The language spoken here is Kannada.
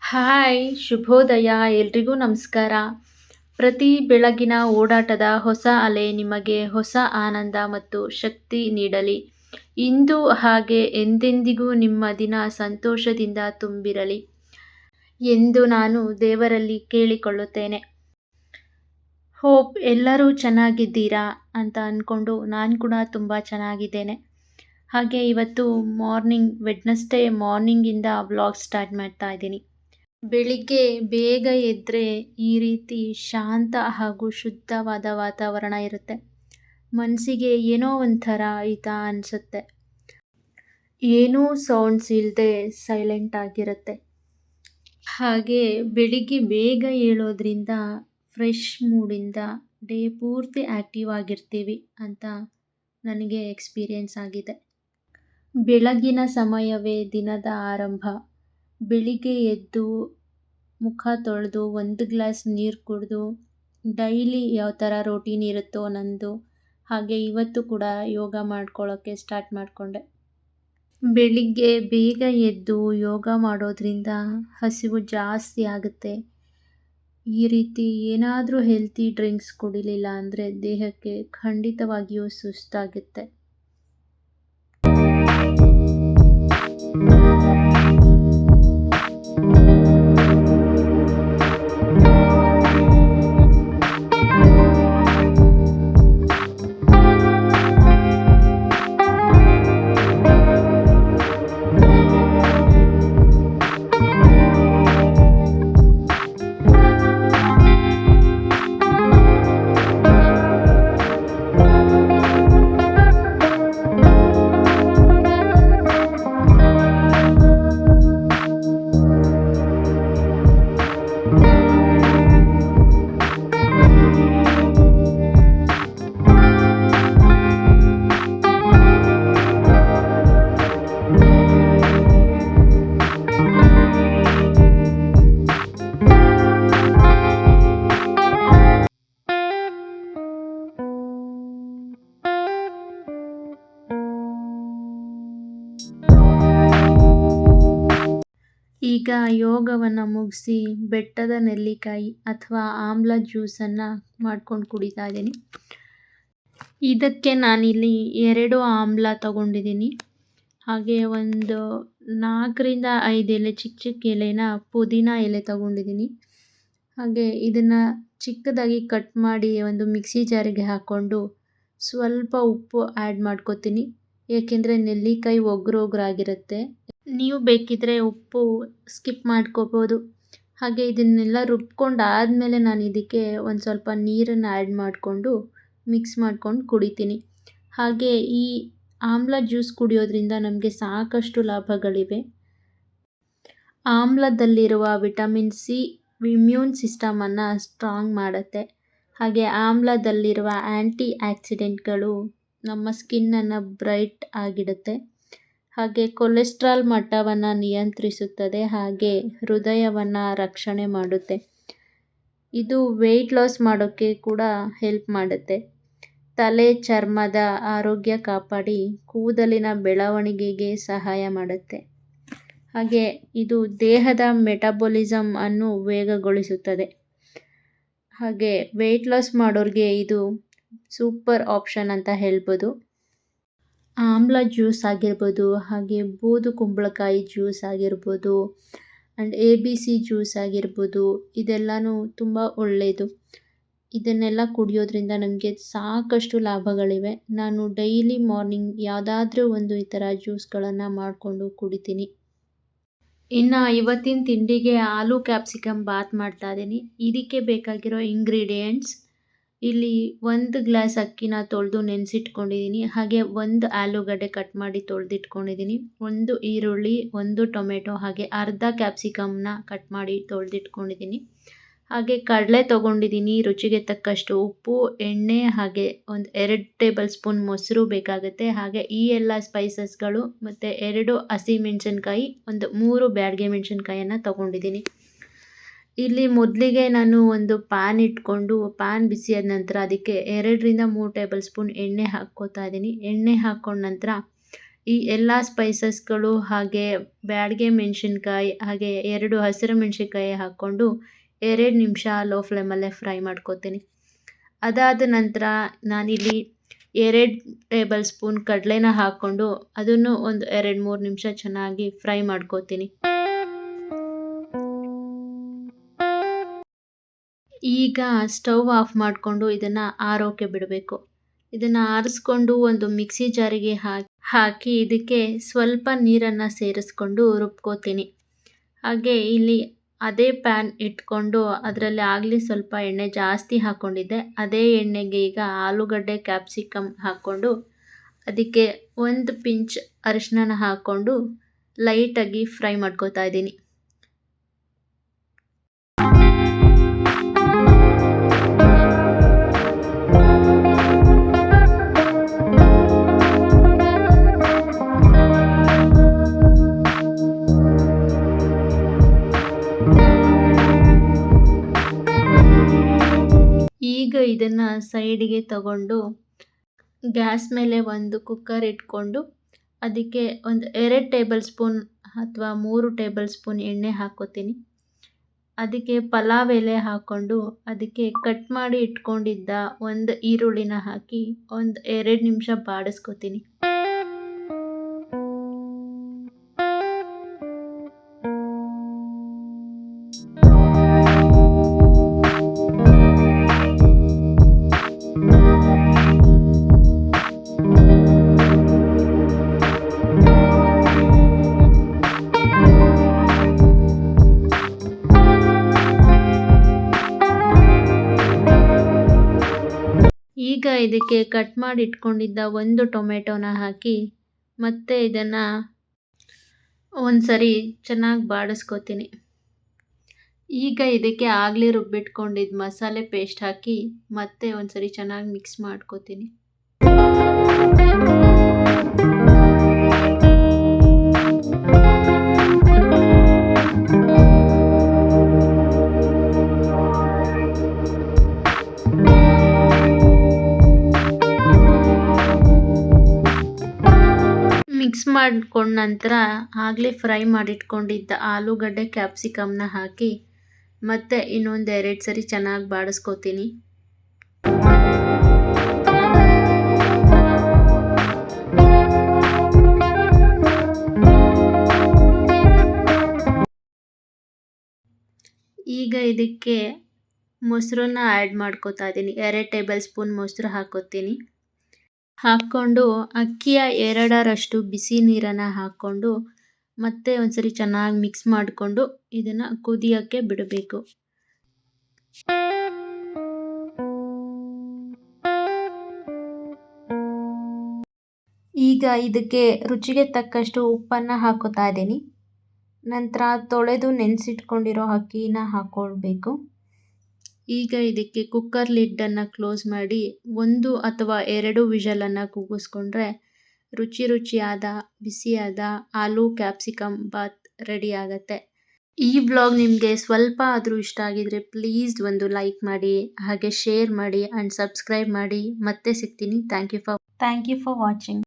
ಹಾಯ್ ಶುಭೋದಯ ಎಲ್ರಿಗೂ ನಮಸ್ಕಾರ. ಪ್ರತಿ ಬೆಳಗಿನ ಓಡಾಟದ ಹೊಸ ಅಲೆ ನಿಮಗೆ ಹೊಸ ಆನಂದ ಮತ್ತು ಶಕ್ತಿ ನೀಡಲಿ. ಇಂದು ಹಾಗೆ ಎಂದೆಂದಿಗೂ ನಿಮ್ಮ ದಿನ ಸಂತೋಷದಿಂದ ತುಂಬಿರಲಿ ಎಂದು ನಾನು ದೇವರಲ್ಲಿ ಕೇಳಿಕೊಳ್ಳುತ್ತೇನೆ. ಹೋಪ್ ಎಲ್ಲರೂ ಚೆನ್ನಾಗಿದ್ದೀರಾ ಅಂತ ಅಂದ್ಕೊಂಡು ನಾನು ಕೂಡ ತುಂಬ ಚೆನ್ನಾಗಿದ್ದೇನೆ. ಹಾಗೆ ಇವತ್ತು ವೆಡ್ನೆಸ್ಡೇ ಮಾರ್ನಿಂಗಿಂದ ವ್ಲಾಗ್ ಸ್ಟಾರ್ಟ್ ಮಾಡ್ತಾ ಇದ್ದೀನಿ. ಬೆಳಿಗ್ಗೆ ಬೇಗ ಎದ್ದರೆ ಈ ರೀತಿ ಶಾಂತ ಹಾಗೂ ಶುದ್ಧವಾದ ವಾತಾವರಣ ಇರುತ್ತೆ. ಮನಸ್ಸಿಗೆ ಏನೋ ಒಂಥರ ಅನಿಸುತ್ತೆ. ಏನೂ ಸೌಂಡ್ಸ್ ಇಲ್ಲದೆ ಸೈಲೆಂಟ್ ಆಗಿರುತ್ತೆ. ಹಾಗೆ ಬೆಳಿಗ್ಗೆ ಬೇಗ ಏಳೋದ್ರಿಂದ ಫ್ರೆಶ್ ಮೂಡಿಂದ ಡೇ ಪೂರ್ತಿ ಆ್ಯಕ್ಟಿವ್ ಆಗಿರ್ತೀವಿ ಅಂತ ನನಗೆ ಎಕ್ಸ್ಪೀರಿಯೆನ್ಸ್ ಆಗಿದೆ. ಬೆಳಗಿನ ಸಮಯವೇ ದಿನದ ಆರಂಭ. ಬೆಳಿಗ್ಗೆ ಎದ್ದು ಮುಖ ತೊಳೆದು ಒಂದು ಗ್ಲಾಸ್ ನೀರು ಕುಡಿದು ಡೈಲಿ ಯಾವ ಥರ ರೋಟೀನ್ ಇರುತ್ತೋ ನಂದು ಹಾಗೆ ಇವತ್ತು ಕೂಡ ಯೋಗ ಮಾಡ್ಕೊಳ್ಳೋಕ್ಕೆ ಸ್ಟಾರ್ಟ್ ಮಾಡಿಕೊಂಡೆ. ಬೆಳಿಗ್ಗೆ ಬೇಗ ಎದ್ದು ಯೋಗ ಮಾಡೋದ್ರಿಂದ ಹಸಿವು ಜಾಸ್ತಿ ಆಗುತ್ತೆ. ಈ ರೀತಿ ಏನಾದರೂ ಹೆಲ್ತಿ ಡ್ರಿಂಕ್ಸ್ ಕುಡಿಲಿಲ್ಲ ಅಂದರೆ ದೇಹಕ್ಕೆ ಖಂಡಿತವಾಗಿಯೂ ಸುಸ್ತಾಗುತ್ತೆ. ಈಗ ಯೋಗವನ್ನು ಮುಗಿಸಿ ಬೆಟ್ಟದ ನೆಲ್ಲಿಕಾಯಿ ಅಥವಾ ಆಮ್ಲ ಜ್ಯೂಸನ್ನು ಮಾಡ್ಕೊಂಡು ಕುಡಿತಾ ಇದ್ದೀನಿ. ಇದಕ್ಕೆ ನಾನಿಲ್ಲಿ 2 ಆಮ್ಲ ತಗೊಂಡಿದ್ದೀನಿ. ಹಾಗೆ ಒಂದು 4ರಿಂದ 5 ಎಲೆ ಚಿಕ್ಕ ಚಿಕ್ಕ ಎಲೆನ ಪುದೀನ ಎಲೆ ತಗೊಂಡಿದ್ದೀನಿ. ಹಾಗೆ ಇದನ್ನು ಚಿಕ್ಕದಾಗಿ ಕಟ್ ಮಾಡಿ ಒಂದು ಮಿಕ್ಸಿ ಜಾರಿಗೆ ಹಾಕ್ಕೊಂಡು ಸ್ವಲ್ಪ ಉಪ್ಪು ಆ್ಯಡ್ ಮಾಡ್ಕೊತೀನಿ. ಏಕೆಂದರೆ ನೆಲ್ಲಿಕಾಯಿ ಒಗ್ರಾಗಿರುತ್ತೆ. ನೀವು ಬೇಕಿದ್ದರೆ ಉಪ್ಪು ಸ್ಕಿಪ್ ಮಾಡ್ಕೋಬೋದು. ಹಾಗೆ ಇದನ್ನೆಲ್ಲ ರುಬ್ಕೊಂಡಾದಮೇಲೆ ನಾನು ಇದಕ್ಕೆ ಒಂದು ಸ್ವಲ್ಪ ನೀರನ್ನು ಆ್ಯಡ್ ಮಾಡಿಕೊಂಡು ಮಿಕ್ಸ್ ಮಾಡ್ಕೊಂಡು ಕುಡಿತೀನಿ. ಹಾಗೆ ಈ ಆಮ್ಲ ಜ್ಯೂಸ್ ಕುಡಿಯೋದ್ರಿಂದ ನಮಗೆ ಸಾಕಷ್ಟು ಲಾಭಗಳಿವೆ. ಆಮ್ಲದಲ್ಲಿರುವ ವಿಟಮಿನ್ ಸಿ ಇಮ್ಯೂನ್ ಸಿಸ್ಟಮನ್ನು ಸ್ಟ್ರಾಂಗ್ ಮಾಡುತ್ತೆ. ಹಾಗೆ ಆಮ್ಲದಲ್ಲಿರುವ ಆ್ಯಂಟಿ ಆಕ್ಸಿಡೆಂಟ್ಗಳು ನಮ್ಮ ಸ್ಕಿನ್ನನ್ನು ಬ್ರೈಟ್ ಆಗಿಡುತ್ತೆ. ಹಾಗೆ ಕೊಲೆಸ್ಟ್ರಾಲ್ ಮಟ್ಟವನ್ನು ನಿಯಂತ್ರಿಸುತ್ತದೆ. ಹಾಗೆ ಹೃದಯವನ್ನು ರಕ್ಷಣೆ ಮಾಡುತ್ತೆ. ಇದು ವೆಯ್ಟ್ ಲಾಸ್ ಮಾಡೋಕ್ಕೆ ಕೂಡ ಹೆಲ್ಪ್ ಮಾಡುತ್ತೆ. ತಲೆ ಚರ್ಮದ ಆರೋಗ್ಯ ಕಾಪಾಡಿ ಕೂದಲಿನ ಬೆಳವಣಿಗೆಗೆ ಸಹಾಯ ಮಾಡುತ್ತೆ. ಹಾಗೆ ಇದು ದೇಹದ ಮೆಟಬಾಲಿಸಮ್ ಅನ್ನು ವೇಗಗೊಳಿಸುತ್ತದೆ. ಹಾಗೆ ವೆಯ್ಟ್ ಲಾಸ್ ಮಾಡೋರಿಗೆ ಇದು ಸೂಪರ್ ಆಪ್ಷನ್ ಅಂತ ಹೇಳ್ಬೋದು. ಆಮ್ಲ ಜ್ಯೂಸ್ ಆಗಿರ್ಬೋದು, ಹಾಗೆ ಬೂದು ಕುಂಬಳಕಾಯಿ ಜ್ಯೂಸ್ ಆಗಿರ್ಬೋದು ಆ್ಯಂಡ್ ABC ಜ್ಯೂಸ್ ಆಗಿರ್ಬೋದು, ಇದೆಲ್ಲನೂ ತುಂಬ ಒಳ್ಳೆಯದು. ಇದನ್ನೆಲ್ಲ ಕುಡಿಯೋದ್ರಿಂದ ನಮಗೆ ಸಾಕಷ್ಟು ಲಾಭಗಳಿವೆ. ನಾನು ಡೈಲಿ ಮಾರ್ನಿಂಗ್ ಯಾವುದಾದ್ರೂ ಒಂದು ಈ ಥರ ಜ್ಯೂಸ್ಗಳನ್ನು ಮಾಡಿಕೊಂಡು ಕುಡಿತೀನಿ. ಇನ್ನು ಇವತ್ತಿನ ತಿಂಡಿಗೆ ಆಲೂ ಕ್ಯಾಪ್ಸಿಕಮ್ ಬಾತ್ ಮಾಡ್ತಾ ಇದ್ದೀನಿ. ಇದಕ್ಕೆ ಬೇಕಾಗಿರೋ ಇಂಗ್ರೀಡಿಯೆಂಟ್ಸ್ ಇಲ್ಲಿ 1 ಗ್ಲಾಸ್ ಅಕ್ಕಿನ ತೊಳೆದು ನೆನೆಸಿಟ್ಕೊಂಡಿದ್ದೀನಿ. ಹಾಗೆ 1 ಆಲೂಗಡ್ಡೆ ಕಟ್ ಮಾಡಿ ತೊಳೆದಿಟ್ಕೊಂಡಿದ್ದೀನಿ. 1 ಈರುಳ್ಳಿ, 1 ಟೊಮೆಟೊ, ಹಾಗೆ ಅರ್ಧ ಕ್ಯಾಪ್ಸಿಕಮ್ನ ಕಟ್ ಮಾಡಿ ತೊಳೆದಿಟ್ಕೊಂಡಿದ್ದೀನಿ. ಹಾಗೆ ಕಡಲೆ ತೊಗೊಂಡಿದ್ದೀನಿ, ರುಚಿಗೆ ತಕ್ಕಷ್ಟು ಉಪ್ಪು, ಎಣ್ಣೆ, ಹಾಗೆ ಒಂದು 2 ಟೇಬಲ್ ಸ್ಪೂನ್ ಮೊಸರು ಬೇಕಾಗುತ್ತೆ. ಹಾಗೆ ಈ ಎಲ್ಲ ಸ್ಪೈಸಸ್ಗಳು ಮತ್ತು 2 ಹಸಿಮೆಣಸಿನ್ಕಾಯಿ, ಒಂದು 3 ಬ್ಯಾಡಗೆ ಮೆಣಸಿನ್ಕಾಯನ್ನು ತೊಗೊಂಡಿದ್ದೀನಿ. ಇಲ್ಲಿ ಮೊದಲಿಗೆ ನಾನು ಒಂದು ಪ್ಯಾನ್ ಇಟ್ಕೊಂಡು ಪ್ಯಾನ್ ಬಿಸಿಯಾದ ನಂತರ ಅದಕ್ಕೆ 2ರಿಂದ 3 ಟೇಬಲ್ ಸ್ಪೂನ್ ಎಣ್ಣೆ ಹಾಕ್ಕೋತಾ ಇದ್ದೀನಿ. ಎಣ್ಣೆ ಹಾಕ್ಕೊಂಡ ನಂತರ ಈ ಎಲ್ಲ ಸ್ಪೈಸಸ್ಗಳು ಹಾಗೆ ಬ್ಯಾಡಗೆ ಮೆಣಸಿನ್ಕಾಯಿ ಹಾಗೆ 2 ಹಸಿರು ಮೆಣಸಿನ್ಕಾಯಿ ಹಾಕ್ಕೊಂಡು 2 ನಿಮಿಷ ಲೋ ಫ್ಲೇಮಲ್ಲೇ ಫ್ರೈ ಮಾಡ್ಕೋತೀನಿ. ಅದಾದ ನಂತರ ನಾನಿಲ್ಲಿ 2 ಟೇಬಲ್ ಸ್ಪೂನ್ ಕಡಲೆನ ಹಾಕ್ಕೊಂಡು ಅದನ್ನು ಒಂದು 2-3 ನಿಮಿಷ ಚೆನ್ನಾಗಿ ಫ್ರೈ ಮಾಡ್ಕೋತೀನಿ. ಈಗ ಸ್ಟವ್ ಆಫ್ ಮಾಡಿಕೊಂಡು ಇದನ್ನು ಆರೋಕೆ ಬಿಡಬೇಕು. ಇದನ್ನು ಆರಿಸ್ಕೊಂಡು ಒಂದು ಮಿಕ್ಸಿ ಜಾರಿಗೆ ಹಾಕಿ ಇದಕ್ಕೆ ಸ್ವಲ್ಪ ನೀರನ್ನು ಸೇರಿಸ್ಕೊಂಡು ರುಬ್ಕೋತೀನಿ. ಹಾಗೆ ಇಲ್ಲಿ ಅದೇ ಪ್ಯಾನ್ ಇಟ್ಕೊಂಡು ಅದರಲ್ಲಿ ಆಗಲಿ ಸ್ವಲ್ಪ ಎಣ್ಣೆ ಜಾಸ್ತಿ ಹಾಕ್ಕೊಂಡಿದ್ದೆ. ಅದೇ ಎಣ್ಣೆಗೆ ಈಗ ಆಲೂಗಡ್ಡೆ ಕ್ಯಾಪ್ಸಿಕಮ್ ಹಾಕ್ಕೊಂಡು ಅದಕ್ಕೆ ಒಂದು ಪಿಂಚ್ ಅರಿಶಿನ ಹಾಕ್ಕೊಂಡು ಲೈಟಾಗಿ ಫ್ರೈ ಮಾಡ್ಕೋತಾ ಇದ್ದೀನಿ. ಈಗ ಇದನ್ನು ಸೈಡಿಗೆ ತಗೊಂಡು ಗ್ಯಾಸ್ ಮೇಲೆ ಒಂದು ಕುಕ್ಕರ್ ಇಟ್ಕೊಂಡು ಅದಕ್ಕೆ ಒಂದು 2 ಟೇಬಲ್ ಸ್ಪೂನ್ ಅಥವಾ 3 ಟೇಬಲ್ ಸ್ಪೂನ್ ಎಣ್ಣೆ ಹಾಕ್ಕೋತೀನಿ. ಅದಕ್ಕೆ ಪಲಾವ್ ಎಲೆ ಹಾಕ್ಕೊಂಡು ಅದಕ್ಕೆ ಕಟ್ ಮಾಡಿ ಇಟ್ಕೊಂಡಿದ್ದ ಒಂದು ಈರುಳ್ಳಿನ ಹಾಕಿ ಒಂದು 2 ನಿಮಿಷ ಬಾಡಿಸ್ಕೋತೀನಿ. ಈಗ ಇದಕ್ಕೆ ಕಟ್ ಮಾಡಿ ಇಟ್ಕೊಂಡಿದ್ದ ಒಂದು ಟೊಮೆಟೊನ ಹಾಕಿ ಮತ್ತೆ ಇದನ್ನು ಒಂದ್ಸರಿ ಚೆನ್ನಾಗಿ ಬಾಡಿಸ್ಕೋತೀನಿ. ಈಗ ಇದಕ್ಕೆ ಆಗಲೇ ರುಬ್ಬಿಟ್ಕೊಂಡಿದ್ದ ಮಸಾಲೆ ಪೇಸ್ಟ್ ಹಾಕಿ ಮತ್ತೆ ಒಂದ್ಸರಿ ಚೆನ್ನಾಗಿ ಮಿಕ್ಸ್ ಮಾಡ್ಕೋತೀನಿ. ಮಿಕ್ಸ್ ಮಾಡ್ಕೊಂಡ ನಂತರ ಆಗಲೇ ಫ್ರೈ ಮಾಡಿಟ್ಕೊಂಡಿದ್ದ ಆಲೂಗಡ್ಡೆ ಕ್ಯಾಪ್ಸಿಕಮ್ನ ಹಾಕಿ ಮತ್ತೆ ಇನ್ನೊಂದು 2 ಸರಿ ಚೆನ್ನಾಗಿ ಬಾಡಿಸ್ಕೋತೀನಿ. ಈಗ ಇದಕ್ಕೆ ಮೊಸರನ್ನ ಆ್ಯಡ್ ಮಾಡ್ಕೋತಾ ಇದ್ದೀನಿ. 2 ಟೇಬಲ್ ಸ್ಪೂನ್ ಮೊಸರು ಹಾಕ್ಕೋತೀನಿ. ಹಾಕ್ಕೊಂಡು ಅಕ್ಕಿಯ 2ರಷ್ಟು ಬಿಸಿ ನೀರನ್ನು ಹಾಕ್ಕೊಂಡು ಮತ್ತೆ ಒಂದ್ಸರಿ ಚೆನ್ನಾಗಿ ಮಿಕ್ಸ್ ಮಾಡಿಕೊಂಡು ಇದನ್ನು ಕುದಿಯೋಕ್ಕೆ ಬಿಡಬೇಕು. ಈಗ ಇದಕ್ಕೆ ರುಚಿಗೆ ತಕ್ಕಷ್ಟು ಉಪ್ಪನ್ನು ಹಾಕೋತಾ ಇದ್ದೀನಿ. ನಂತರ ತೊಳೆದು ನೆನೆಸಿಟ್ಕೊಂಡಿರೋ ಅಕ್ಕಿನ ಹಾಕ್ಕೊಳ್ಬೇಕು. ಈಗ ಇದಕ್ಕೆ ಕುಕ್ಕರ್ ಲಿಡ್ಡನ್ನು ಕ್ಲೋಸ್ ಮಾಡಿ 1 ಅಥವಾ 2 ವಿಷಲನ್ನು ಕೂಗಿಸ್ಕೊಂಡ್ರೆ ರುಚಿಯಾದ ಬಿಸಿಯಾದ ಆಲೂ ಕ್ಯಾಪ್ಸಿಕಮ್ ಬಾತ್ ರೆಡಿ ಆಗುತ್ತೆ. ಈ ವ್ಲಾಗ್ ನಿಮಗೆ ಸ್ವಲ್ಪ ಆದರೂ ಇಷ್ಟ ಆಗಿದರೆ ಪ್ಲೀಸ್ ಒಂದು ಲೈಕ್ ಮಾಡಿ, ಹಾಗೆ ಶೇರ್ ಮಾಡಿ ಆ್ಯಂಡ್ ಸಬ್ಸ್ಕ್ರೈಬ್ ಮಾಡಿ. ಮತ್ತೆ ಸಿಗ್ತೀನಿ. Thank you for watching.